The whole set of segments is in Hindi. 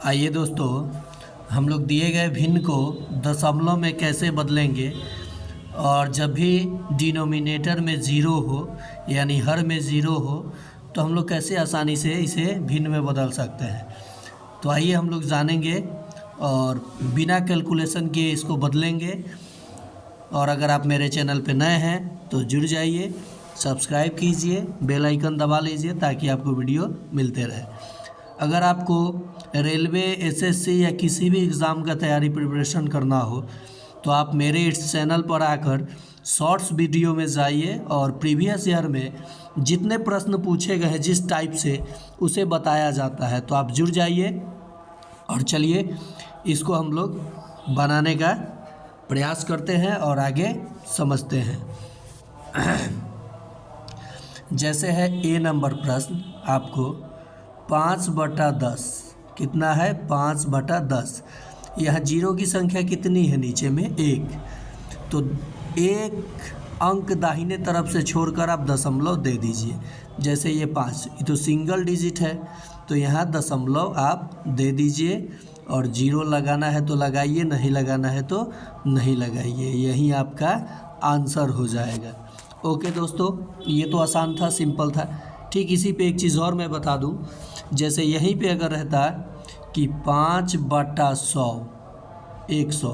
आइए दोस्तों, हम लोग दिए गए भिन्न को दशमलव में कैसे बदलेंगे। और जब भी डिनोमिनेटर में ज़ीरो हो यानी हर में ज़ीरो हो तो हम लोग कैसे आसानी से इसे भिन्न में बदल सकते हैं। तो आइए हम लोग जानेंगे और बिना कैलकुलेशन किए इसको बदलेंगे। और अगर आप मेरे चैनल पर नए हैं तो जुड़ जाइए, सब्सक्राइब कीजिए, बेल आइकन दबा लीजिए ताकि आपको वीडियो मिलते रहे। अगर आपको रेलवे, एसएससी या किसी भी एग्ज़ाम का तैयारी प्रिपरेशन करना हो तो आप मेरे इस चैनल पर आकर शॉर्ट्स वीडियो में जाइए और प्रीवियस ईयर में जितने प्रश्न पूछे गए हैं जिस टाइप से उसे बताया जाता है, तो आप जुड़ जाइए। और चलिए इसको हम लोग बनाने का प्रयास करते हैं और आगे समझते हैं। जैसे है ए नंबर प्रश्न, आपको 5/10 कितना है, 5/10। यह जीरो की संख्या कितनी है, नीचे में 1। तो एक अंक दाहिने तरफ से छोड़कर आप दशमलव दे दीजिए। जैसे ये 5, ये तो सिंगल डिजिट है तो यहाँ दशमलव आप दे दीजिए। और जीरो लगाना है तो लगाइए, नहीं लगाना है तो नहीं लगाइए। यही आपका आंसर हो जाएगा। ओके दोस्तों, ये तो आसान था, सिंपल था। ठीक इसी पे एक चीज़ और मैं बता दूं। जैसे यहीं पे अगर रहता कि 5/100 100,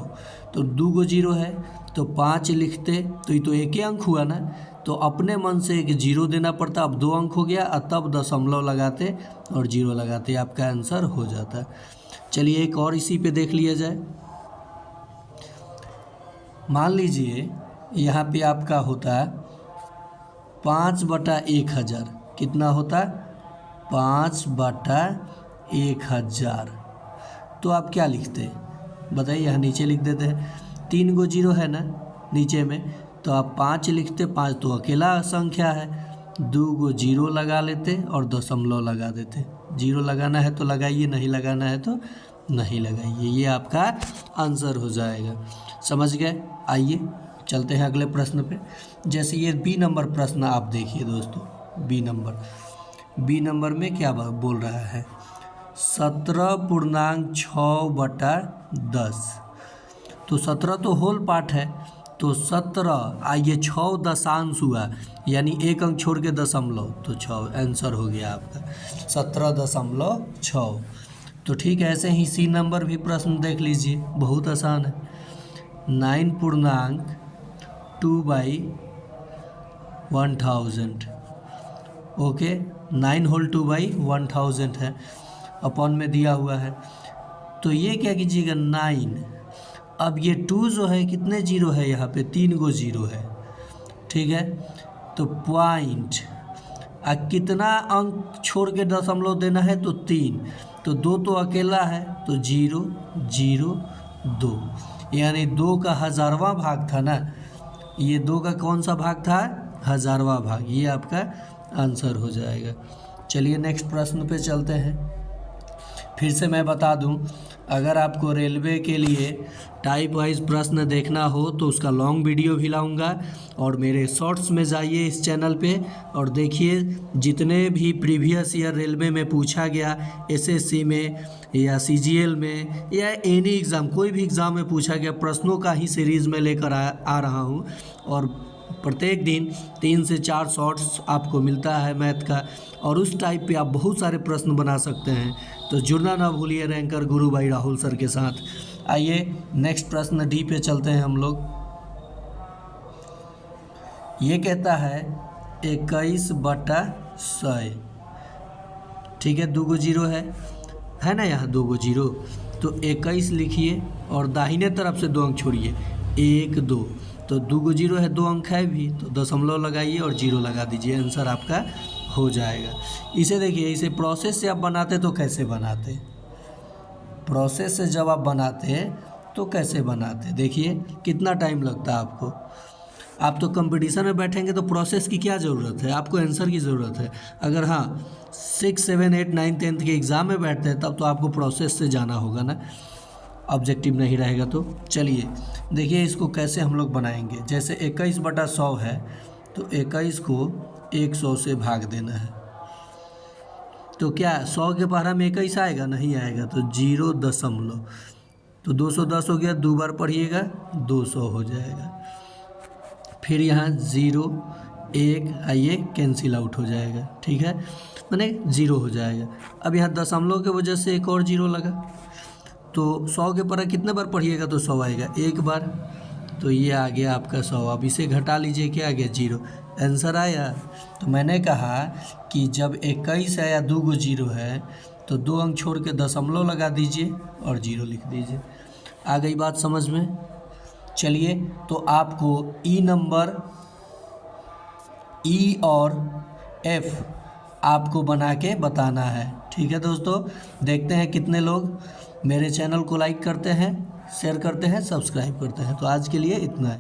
तो 2 गो जीरो है तो 5 लिखते तो ये तो एक ही अंक हुआ ना, तो अपने मन से एक जीरो देना पड़ता। अब 2 अंक हो गया और तब दशमलव लगाते और जीरो लगाते, आपका आंसर हो जाता। चलिए एक और इसी पे देख लिया जाए। मान लीजिए यहाँ पे आपका होता 5/1000, कितना होता 5/1000। तो आप क्या लिखते बताइए, यहाँ नीचे लिख देते हैं। 3 गो जीरो है ना नीचे में, तो आप 5 लिखते। 5 तो अकेला संख्या है, 2 गो जीरो लगा लेते और दशमलव लगा देते। जीरो लगाना है तो लगाइए, नहीं लगाना है तो नहीं लगाइए। ये आपका आंसर हो जाएगा। समझ गए? आइए चलते हैं अगले प्रश्न पे। जैसे ये बी नंबर प्रश्न आप देखिए दोस्तों। बी नंबर में क्या बोल रहा है, 17.6/10। तो 17 तो होल पार्ट है, तो 17 आइए 6 दशांश हुआ यानी एक अंक छोड़ के दशमलव, तो 6 आंसर हो गया आपका 17.6। तो ठीक है, ऐसे ही सी नंबर भी प्रश्न देख लीजिए, बहुत आसान है। 9.2/1000। ओके, 9 होल 2/1000 है, अपॉन में दिया हुआ है। तो ये क्या कीजिएगा 9। अब ये 2 जो है कितने जीरो है, यहाँ पे 3 गो जीरो है, ठीक है। तो पॉइंट कितना अंक छोड़ के दशमलव देना है, तो 3। तो 2 तो अकेला है तो 0 0 2, यानी 2 का 1000वां भाग था ना। ये 2 का कौन सा भाग था, 1000वां भाग। ये आपका आंसर हो जाएगा। चलिए नेक्स्ट प्रश्न पे चलते हैं। फिर से मैं बता दूं, अगर आपको रेलवे के लिए टाइप वाइज प्रश्न देखना हो तो उसका लॉन्ग वीडियो भी लाऊंगा। और मेरे शॉर्ट्स में जाइए इस चैनल पे और देखिए जितने भी प्रीवियस ईयर रेलवे में पूछा गया, एसएससी में या सीजीएल में या एनी एग्ज़ाम, कोई भी एग्ज़ाम में पूछा गया प्रश्नों का ही सीरीज़ में लेकर आ रहा हूँ। और प्रत्येक दिन 3 से 4 शॉर्ट्स आपको मिलता है मैथ का, और उस टाइप पे आप बहुत सारे प्रश्न बना सकते हैं। तो जुड़ना ना भूलिए रैंकर गुरु भाई राहुल सर के साथ। आइए नेक्स्ट प्रश्न डी पे चलते हैं हम लोग। ये कहता है 21/100, ठीक है। 2 गो जीरो है ना, यहाँ 2 गो जीरो, तो 21 लिखिए और दाहिने तरफ से 2 अंक छोड़िए, 1 2। तो 2 गो जीरो है, 2 अंक है भी, तो दशमलव लगाइए और जीरो लगा दीजिए, आंसर आपका हो जाएगा। इसे देखिए, इसे प्रोसेस से आप बनाते तो कैसे बनाते, प्रोसेस से जब आप बनाते तो कैसे बनाते, देखिए कितना टाइम लगता है आपको। आप तो कंपटीशन में बैठेंगे तो प्रोसेस की क्या ज़रूरत है, आपको आंसर की ज़रूरत है। अगर हाँ 6, 7, 8, 9, 10 के एग्ज़ाम में बैठते हैं तब तो आपको प्रोसेस से जाना होगा ना, ऑब्जेक्टिव नहीं रहेगा। तो चलिए देखिए इसको कैसे हम लोग बनाएंगे। जैसे 21/100 है तो 21 को 100 से भाग देना है। तो क्या 100 के पहाड़ा में 21 आएगा? नहीं आएगा, तो 0 तो 210 हो गया, 2 बार पढ़िएगा 200 हो जाएगा। फिर यहाँ 0 1 आइए कैंसिल आउट हो जाएगा, ठीक है, माने 0 हो जाएगा। अब यहाँ दशमलव के वजह से एक और 0 लगा, तो 100 के परा कितने बार पढ़िएगा तो 100 आएगा, एक बार, तो ये आ गया आपका 100। अब इसे घटा लीजिए, क्या आ गया? 0। आंसर आया। तो मैंने कहा कि जब 21 है या 2 गो 0 है तो 2 अंक छोड़ के दशमलव लगा दीजिए और 0 लिख दीजिए। आ गई बात समझ में? चलिए, तो आपको ई नंबर, ई और एफ आपको बना के बताना है, ठीक है दोस्तों। देखते हैं कितने लोग मेरे चैनल को लाइक करते हैं, शेयर करते हैं, सब्सक्राइब करते हैं। तो आज के लिए इतना है।